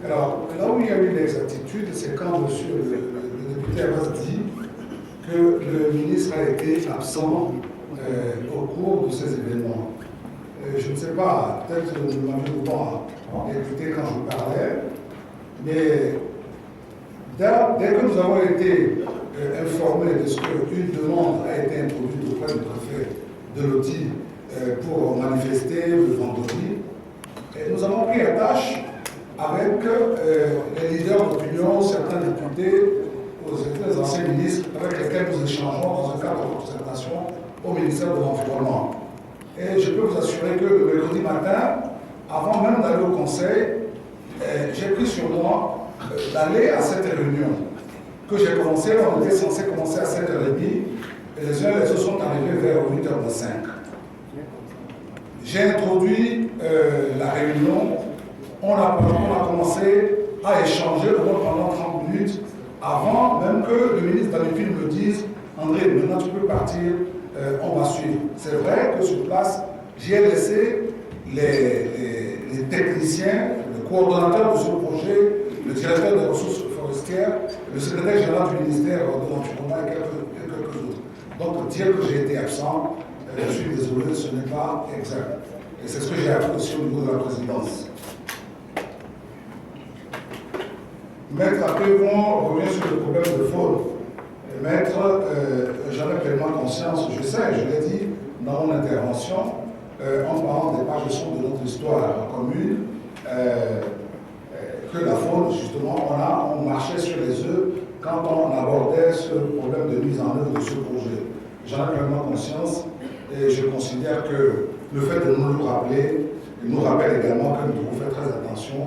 Alors, là où il y a eu l'exactitude, c'est quand monsieur le député Abbas dit que le ministre a été absent au cours de ces événements. Je ne sais pas, peut-être que vous m'avez pas écouté quand je vous parlais, mais dès que nous avons été informés de ce qu'une demande a été introduite auprès du préfet de Loti pour manifester le vendredi, nous avons pris la tâche avec les leaders d'opinion, certains députés, les anciens ministres avec lesquels nous échangeons dans un cadre de concertation au ministère de l'Environnement. Et je peux vous assurer que le mercredi matin, avant même d'aller au conseil, j'ai pris sur moi d'aller à cette réunion que j'ai commencé. On était censé commencer à 7h30 et les uns et les autres sont arrivés vers 8h05. J'ai introduit la réunion. On a commencé à échanger au moins pendant 30 minutes avant même que le ministre d'Anépine me dise « André, maintenant tu peux partir, on va suivre ». C'est vrai que sur place, j'ai laissé les techniciens, le coordonnateur de ce projet, le directeur des ressources forestières, le secrétaire général du ministère de l'Environnement et quelques autres. Donc dire que j'ai été absent, je suis désolé, ce n'est pas exact. Et c'est ce que j'ai appris aussi au niveau de la présidence. Maître Apévon revient sur le problème de faune. Maître, j'en ai pleinement conscience, je sais, je l'ai dit dans mon intervention, en parlant des pages de son de notre histoire commune, que la faune, justement, on marchait sur les œufs quand on abordait ce problème de mise en œuvre de ce projet. J'en ai pleinement conscience et je considère que le fait de nous le rappeler nous rappelle également que nous devons faire très attention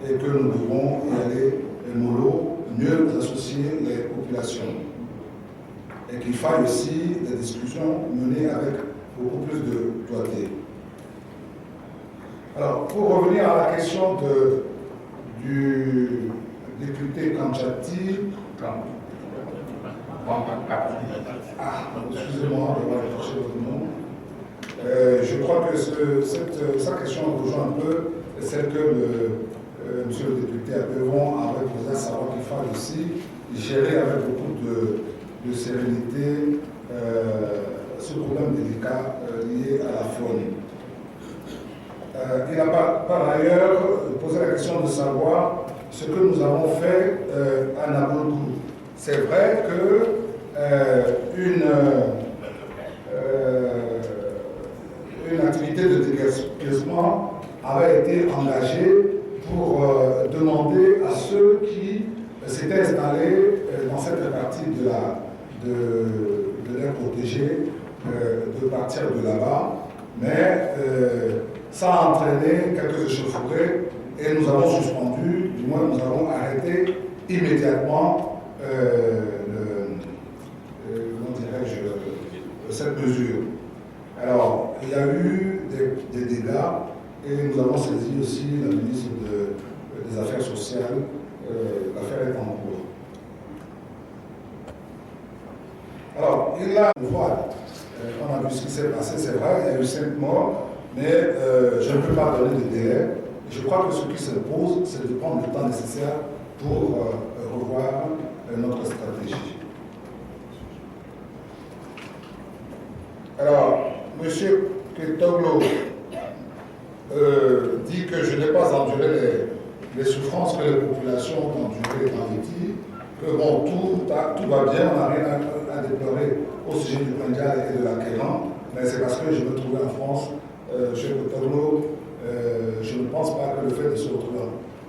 et que nous devons y aller mollo, mieux associer les populations. Et qu'il faille aussi des discussions menées avec beaucoup plus de doigté. Alors, pour revenir à la question du député Kamchati, excusez-moi d'avoir touché votre nom. Je crois que sa question rejoint un peu celle que monsieur le député Apévon avait posé, à savoir qu'il faille aussi gérer avec beaucoup de sérénité ce problème délicat lié à la faune. Il a par ailleurs posé la question de savoir ce que nous avons fait à Naboulkou. C'est vrai qu'une activité de déguerpissement avait été engagée pour demander à ceux qui s'étaient installés dans cette partie de l'aire protégée de partir de là-bas. Mais ça a entraîné quelques échauffourées et nous avons suspendu, du moins nous avons arrêté immédiatement cette mesure. Alors, il y a eu des dégâts et nous avons saisi aussi la ministre des Affaires sociales. L'affaire est en cours. Alors, il y a une voile. On a vu ce qui s'est passé, c'est vrai, il y a eu 5 morts, mais je ne peux pas donner de délai. Je crois que ce qui se pose, c'est de prendre le temps nécessaire pour revoir notre stratégie. Alors, M. Ketoglo dit que je n'ai pas enduré les souffrances que les populations ont endurées dans Haïti, que bon, tout va bien, on n'a rien à déplorer au sujet du mondial et de la Kéran, mais c'est parce que je me trouvais en France. Chez Ketoglo, je ne pense pas que le fait de se retrouver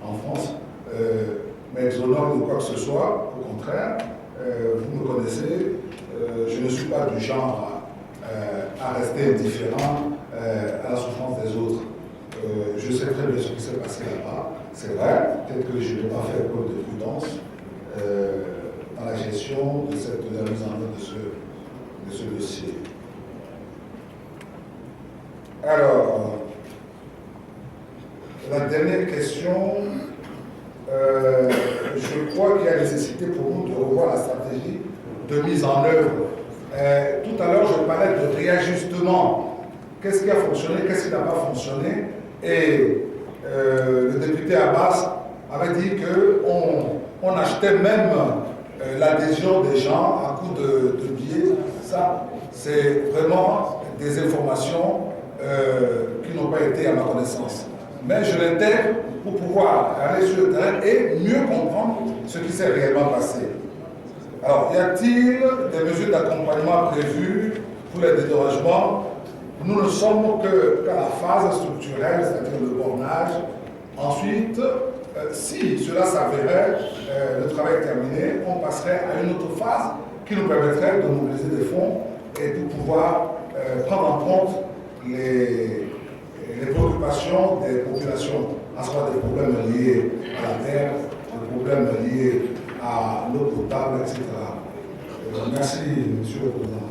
en France m'exonore de quoi que ce soit. Au contraire, vous me connaissez, je ne suis pas du genre à rester indifférent à la souffrance des autres. Je sais très bien ce qui s'est passé là-bas. C'est vrai, peut-être que je n'ai pas fait preuve de prudence dans la gestion de la mise en œuvre de ce dossier. Alors, la dernière question, je crois qu'il y a nécessité pour nous de revoir la stratégie de mise en œuvre. Tout à l'heure, je parlais de réajustement. Qu'est-ce qui a fonctionné, qu'est-ce qui n'a pas fonctionné? Et le député Abbas avait dit qu'on achetait même l'adhésion des gens à coup de billets. Ça, c'est vraiment des informations qui n'ont pas été à ma connaissance. Mais je l'intègre pour pouvoir aller sur le terrain et mieux comprendre ce qui s'est réellement passé. Alors, y a-t-il des mesures d'accompagnement prévues pour les dédommagements? Nous ne sommes qu'à la phase structurelle, c'est-à-dire le bornage. Ensuite, si cela s'avérait, le travail terminé, on passerait à une autre phase qui nous permettrait de mobiliser des fonds et de pouvoir prendre en compte les préoccupations des populations, à savoir des problèmes liés à la terre, des problèmes liés à l'eau potable, etc. Merci, Monsieur le Président.